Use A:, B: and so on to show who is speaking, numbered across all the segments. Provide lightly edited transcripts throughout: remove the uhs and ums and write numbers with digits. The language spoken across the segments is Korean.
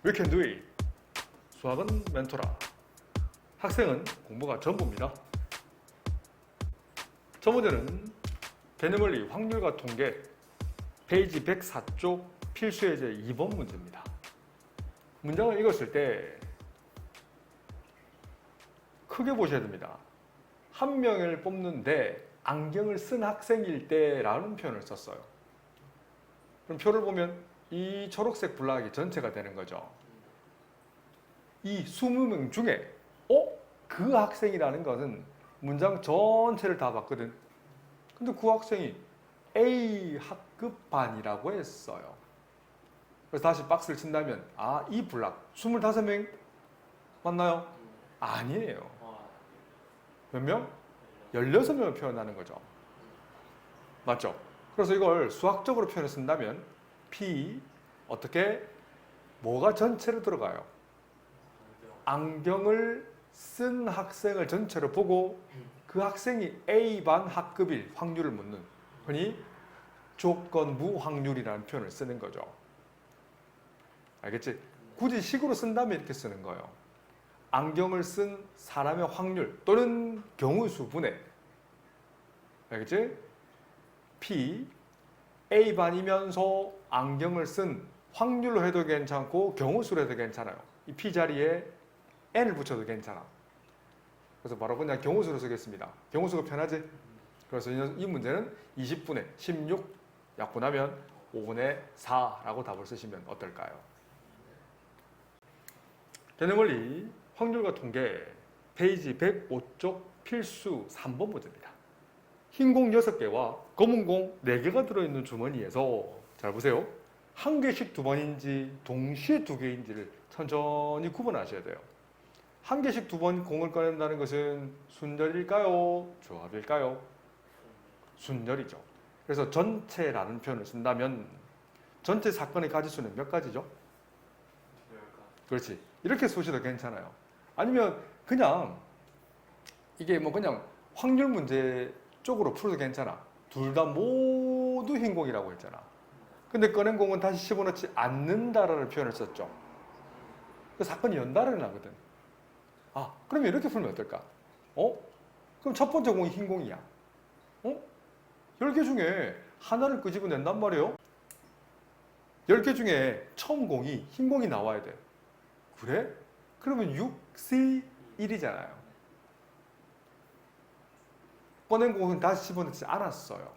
A: 위켄드의 수학은 멘토라. 학생은 공부가 전부입니다. 첫 문제는 개념원리 확률과 통계 페이지 104쪽 필수예제 2번 문제입니다. 문장을 읽었을 때 크게 보셔야 됩니다. 한 명을 뽑는데 안경을 쓴 학생일 때라는 표현을 썼어요. 그럼 표를 보면 이 초록색 블락이 전체가 되는 거죠. 이 20명 중에 그 학생이라는 것은 문장 전체를 다 봤거든. 근데 그 학생이 A 학급 반이라고 했어요. 그래서 다시 박스를 친다면 이 블락 25명 맞나요? 아니에요. 몇 명? 16명을 표현하는 거죠. 맞죠? 그래서 이걸 수학적으로 표현을 쓴다면 P 어떻게 뭐가 전체로 들어가요? 안경을 쓴 학생을 전체로 보고 그 학생이 A반 학급일 확률을 묻는, 흔히 조건부 확률이라는 표현을 쓰는 거죠. 알겠지? 굳이 식으로 쓴다면 이렇게 쓰는 거예요. 안경을 쓴 사람의 확률 또는 경우수 분해. 알겠지? P A반이면서 안경을 쓴 확률로 해도 괜찮고 경우수로 해도 괜찮아요. 이 P 자리에 N을 붙여도 괜찮아. 그래서 바로 그냥 경우수로 쓰겠습니다. 경우수가 편하지? 그래서 이 문제는 20분의 16 약분하면 5분의 4라고 답을 쓰시면 어떨까요? 개념원리 확률과 통계 페이지 105쪽 필수 3번 문제입니다. 흰 공 6개와 검은 공 4개가 들어있는 주머니에서 잘 보세요. 한 개씩 2번인지 동시에 2개인지를 천천히 구분하셔야 돼요. 한 개씩 2번 공을 꺼낸다는 것은 순열일까요? 조합일까요? 순열이죠. 그래서 전체라는 표현을 쓴다면 전체 사건의 가지수는 몇 가지죠? 그렇지. 이렇게 쓰셔도 괜찮아요. 아니면 그냥 이게 그냥 확률 문제 쪽으로 풀어도 괜찮아. 둘 다 모두 흰 공이라고 했잖아. 근데 꺼낸 공은 다시 집어넣지 않는다라는 표현을 썼죠. 그 사건이 연달아 나거든. 그러면 이렇게 풀면 어떨까? 그럼 첫 번째 공이 흰 공이야. 10개 중에 하나를 끄집어낸단 말이에요. 10개 중에 처음 공이 흰 공이 나와야 돼. 그래? 그러면 6C1이잖아요. 꺼낸 공은 다시 집어넣지 않았어요.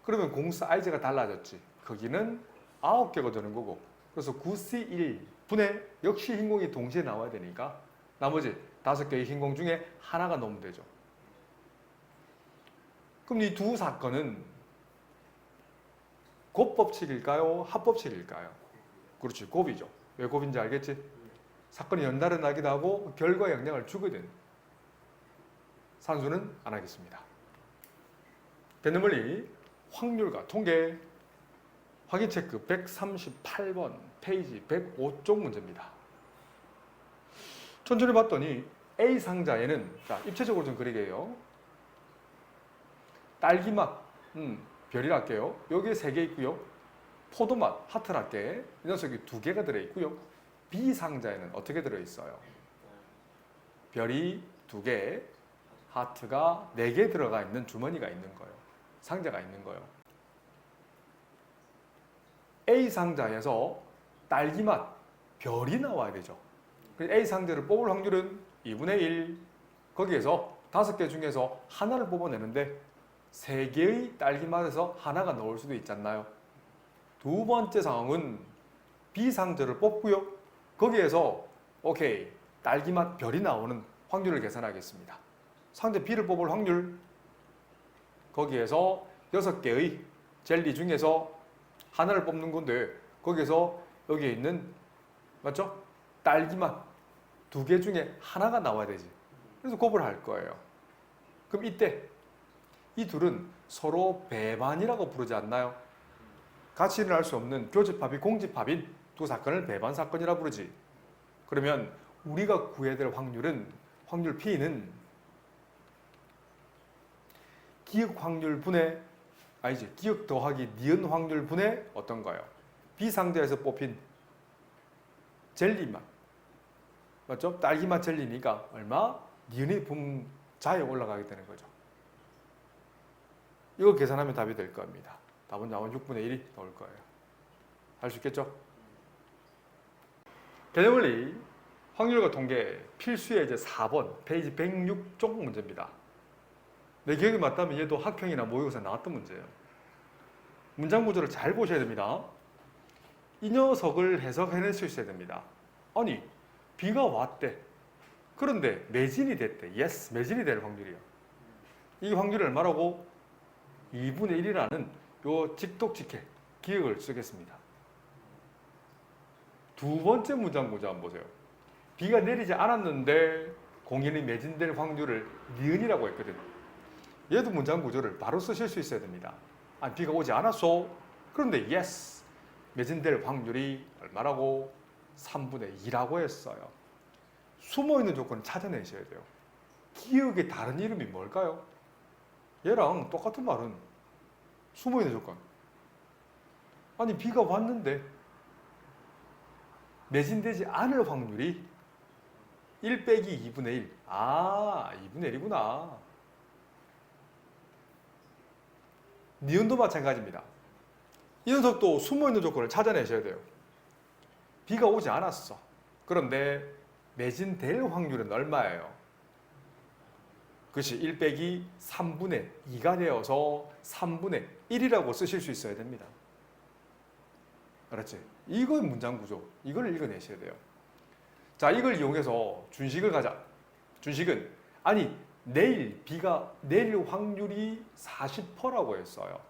A: 그러면 공 사이즈가 달라졌지. 거기는 9개가 되는 거고. 그래서 9C1 분의 역시 흰 공이 동시에 나와야 되니까 나머지 5개의 흰 공 중에 하나가 넣으면 되죠. 그럼 이 두 사건은 곱법칙일까요? 합법칙일까요? 그렇지, 곱이죠. 왜 곱인지 알겠지? 사건이 연달아 나기도 하고 결과에 영향을 주거든. 산수는 안 하겠습니다. 개념원리 확률과 통계 확인 체크 138번 페이지 105쪽 문제입니다. 천천히 봤더니 A 상자에는 입체적으로 좀 그리게 해요. 딸기맛 별이라 할게요. 여기에 3개 있고요. 포도맛 하트를 할게. 이 녀석이 2개가 들어있고요. B 상자에는 어떻게 들어있어요? 별이 2개, 하트가 4개 들어가 있는 주머니가 있는 거예요. 상자가 있는 거예요. A 상자에서 딸기맛 별이 나와야 되죠. A 상자를 뽑을 확률은 2분의 1. 거기에서 5개 중에서 하나를 뽑아내는데 3개의 딸기맛에서 하나가 나올 수도 있지 않나요? 두 번째 상황은 B 상자를 뽑고요. 거기에서 오케이, 딸기맛 별이 나오는 확률을 계산하겠습니다. 상자 B를 뽑을 확률, 거기에서 6개의 젤리 중에서 하나를 뽑는 건데 거기에서 여기에 있는, 맞죠? 딸기맛 2개 중에 하나가 나와야 되지. 그래서 곱을 할 거예요. 그럼 이때 이 둘은 서로 배반이라고 부르지 않나요? 같이 일어날 수 없는 교집합이 공집합인 두 사건을 배반 사건이라 부르지. 그러면 우리가 구해야 될 확률은, 확률 P는 기억 확률 분의, 기억 더하기 니은 확률 분의 어떤가요? B 상자에서 뽑힌 젤리맛. 맞죠? 딸기맛 젤리니까 얼마? 니은이 분자에 올라가게 되는 거죠. 이거 계산하면 답이 될 겁니다. 답은 아마 6분의 1이 나올 거예요. 할 수 있겠죠? 개념원리 확률과 통계 필수의 이제 4번 페이지 106쪽 문제입니다. 내 기억이 맞다면 얘도 학평이나 모의고사 나왔던 문제예요. 문장 구조를 잘 보셔야 됩니다. 이 녀석을 해석해낼 수 있어야 됩니다. 아니, 비가 왔대. 그런데 매진이 됐대. yes, 매진이 될 확률이요. 이 확률을 얼마라고? 2분의 1이라는 요 직독직해 기억을 쓰겠습니다. 두 번째 문장 구조 한번 보세요. 비가 내리지 않았는데 공연이 매진될 확률을 니은이라고 했거든. 얘도 문장 구조를 바로 쓰실 수 있어야 됩니다. 아니, 비가 오지 않았어. 그런데 yes, 매진될 확률이 얼마라고? 3분의 2라고 했어요. 숨어있는 조건을 찾아내셔야 돼요. 기억의 다른 이름이 뭘까요? 얘랑 똑같은 말은 숨어있는 조건. 아니, 비가 왔는데 매진되지 않을 확률이 1 빼기 2분의 1. 아, 2분의 1이구나. 니은도 마찬가지입니다. 이 녀석도 숨어있는 조건을 찾아내셔야 돼요. 비가 오지 않았어. 그런데 매진될 확률은 얼마예요? 그것이 1 빼기 3분의 2가 되어서 3분의 1이라고 쓰실 수 있어야 됩니다. 알았지? 이건 문장 구조. 이걸 읽어내셔야 돼요. 자, 이걸 이용해서 준식을 가자. 준식은 아니, 내일 비가 내릴 확률이 40%라고 했어요.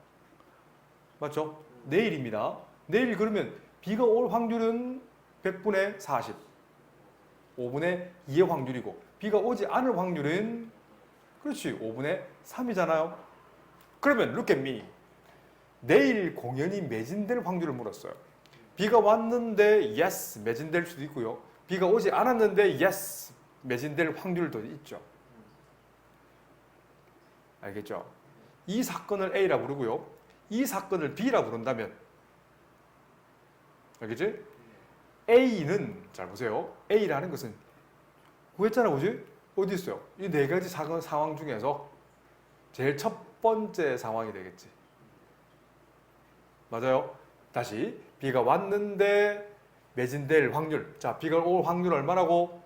A: 맞죠? 내일입니다. 내일 그러면 비가 올 확률은 100분의 40. 5분의 2의 확률이고 비가 오지 않을 확률은 그렇지 5분의 3이잖아요. 그러면 look at me. 내일 공연이 매진될 확률을 물었어요. 비가 왔는데 yes, 매진될 수도 있고요. 비가 오지 않았는데 yes, 매진될 확률도 있죠. 알겠죠? 이 사건을 A라 부르고요. 이 사건을 B라 부른다면 알겠지? A는 잘 보세요. A라는 것은 구했잖아, 그지? 어디 있어요? 이 네 가지 상황 중에서 제일 첫 번째 상황이 되겠지. 맞아요? 다시 비가 왔는데 매진될 확률. 자, 비가 올 확률 얼마라고?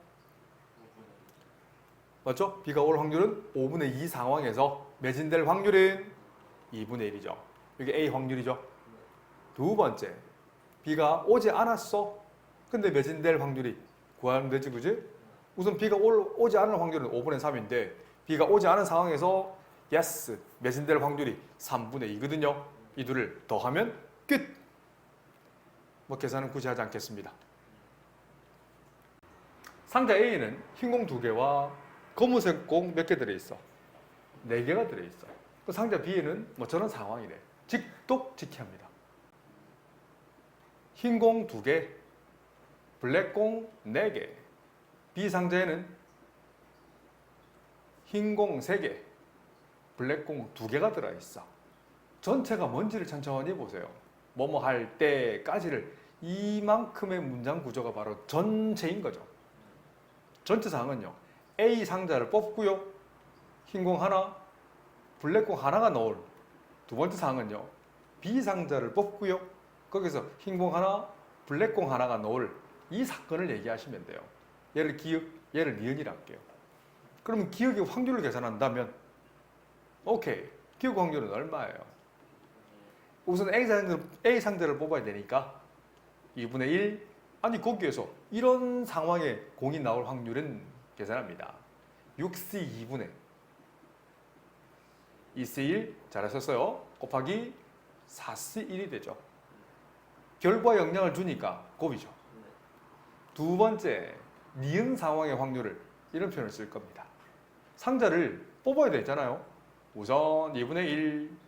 A: 맞죠? 비가 올 확률은 5분의 2 상황에서 매진될 확률은 2분의 1이죠. 이게 A 확률이죠. 두 번째, 비가 오지 않았어. 근데 매진될 확률이 구하면 되지, 그지? 우선 비가 오지 않을 확률은 5분의 3인데 비가 오지 않은 상황에서 yes, 매진될 확률이 3분의 2거든요. 이 둘을 더하면 끝! 뭐 계산은 굳이 하지 않겠습니다. 상자 A는 흰 공 2개와 검은색 공 몇 개 들어있어? 4개가 들어있어. 또 상자 B에는 뭐 저런 상황이래. 직독직해합니다. 흰 공 2개, 블랙 공 4개. B 상자에는 흰 공 3개, 블랙 공 2개가 들어있어. 전체가 뭔지를 천천히 보세요. 뭐뭐 할 때까지를 이만큼의 문장 구조가 바로 전체인 거죠. 전체 상황은요. A 상자를 뽑고요. 흰 공 하나, 블랙 공 하나가 넣을 두 번째 상황은요. B 상자를 뽑고요. 거기서 흰 공 하나, 블랙 공 하나가 넣을 이 사건을 얘기하시면 돼요. 얘를 기억, 얘를 니은이라 할게요. 그러면 기억의 확률을 계산한다면 오케이. 기억 확률은 얼마예요? 우선 A 상자를 뽑아야 되니까 2분의 1 아니 거기에서 이런 상황에 공이 나올 확률은 계산합니다. 6C 2분의 2C1 잘하셨어요. 곱하기 4C1이 되죠. 결과에 영향을 주니까 곱이죠. 두 번째 니은 상황의 확률을 이런 표현을 쓸 겁니다. 상자를 뽑아야 되잖아요. 우선 2분의 1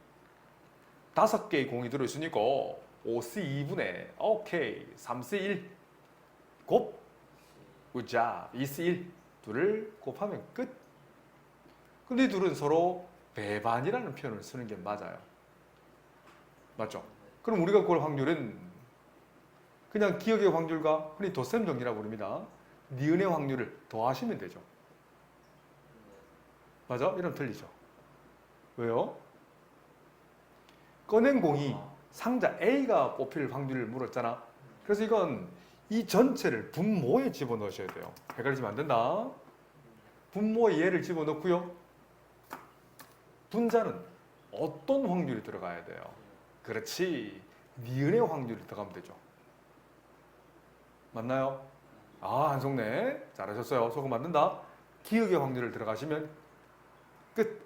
A: 5개의 공이 들어있으니까 5C 2분의 오케이 3C 1 곱 우자 2C 1 둘을 곱하면 끝. 근데 이 둘은 서로 배반이라는 표현을 쓰는 게 맞아요. 맞죠? 그럼 우리가 구할 확률은 그냥 기억의 확률과 흔히 덧셈 정리라고 부릅니다. 니은의 확률을 더하시면 되죠. 맞아? 이러면 틀리죠. 왜요? 꺼낸 공이 상자 A가 뽑힐 확률을 물었잖아. 그래서 이건 이 전체를 분모에 집어넣으셔야 돼요. 헷갈리시면 안 된다. 분모에 얘를 집어넣고요. 분자는 어떤 확률이 들어가야 돼요? 그렇지. 니은의 확률이 들어가면 되죠. 맞나요? 아, 안 속네. 잘하셨어요. 소금 만든다. 기억의 확률을 들어가시면 끝.